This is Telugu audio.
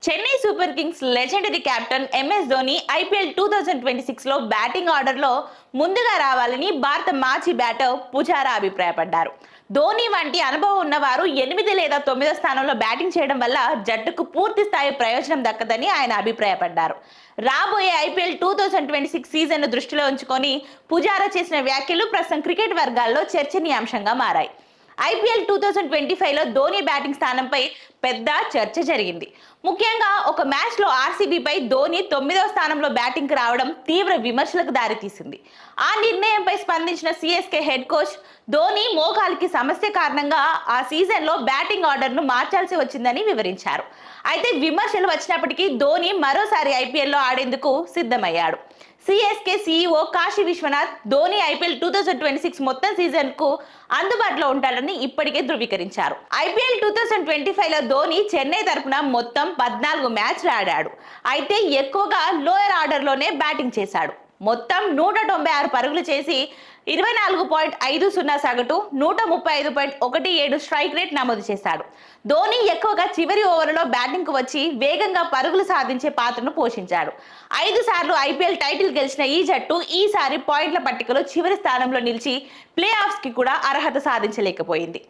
Chennai super Kings legendary captain MS Dhoni IPL 2026 లో బ్యాటింగ్ ఆర్డర్లో ముందుగా రావాలని భారత మాజీ బ్యాటర్ పుజారా అభిప్రాయపడ్డారు. ధోని వంటి అనుభవం ఉన్నవారు 8 లేదా 9 స్థానంలో బ్యాటింగ్ చేయడం వల్ల జట్టుకు పూర్తి స్థాయి ప్రయోజనం దక్కదని ఆయన అభిప్రాయపడ్డారు. రాబోయే ఐపీఎల్ 2026 సీజన్ ను దృష్టిలో ఉంచుకొని పుజారా చేసిన వ్యాఖ్యలు ప్రస్తుతం క్రికెట్ వర్గాల్లో చర్చనీయాంశంగా మారాయి. ఐపీఎల్ 2025లో ధోని బ్యాటింగ్ స్థానంపై పెద్ద చర్చ జరిగింది. ముఖ్యంగా ఒక మ్యాచ్లో ఆర్సీబీపై ధోని 9వ స్థానంలో బ్యాటింగ్కి రావడం తీవ్ర విమర్శలకు దారితీసింది. ఆ నిర్ణయంపై స్పందించిన సిఎస్కే హెడ్ కోచ్ ధోని మోకాలికి సమస్య కారణంగా ఆ సీజన్లో బ్యాటింగ్ ఆర్డర్ను మార్చాల్సి వచ్చిందని వివరించారు. అయితే విమర్శలు వచ్చినప్పటికీ ధోని మరోసారి ఐపీఎల్లో ఆడేందుకు సిద్ధమయ్యాడు. CSK CEO Kashi Vishwanath Dhoni IPL 2026 మొత్తం సీజన్ కు అందుబాటులో ఉంటాడని ఇప్పటికే ధృవీకరించారు. ఐపీఎల్ 2025లో ధోని చెన్నై తరపున మొత్తం 14 మ్యాచ్లు ఆడాడు. అయితే ఎక్కువగా లోయర్ ఆర్డర్లోనే బ్యాటింగ్ చేశాడు. మొత్తం 196 పరుగులు చేసి 24.50 సగటు, 135.17 స్ట్రైక్ రేట్ నమోదు చేశాడు. ధోని ఎక్కువగా చివరి ఓవర్లలో బ్యాటింగ్కు వచ్చి వేగంగా పరుగులు సాధించే పాత్రను పోషించాడు. 5 సార్లు ఐపీఎల్ టైటిల్ గెలిచిన ఈ జట్టు ఈసారి పాయింట్ల పట్టికలో చివరి స్థానంలో నిలిచి ప్లే ఆఫ్స్ కి కూడా అర్హత సాధించలేకపోయింది.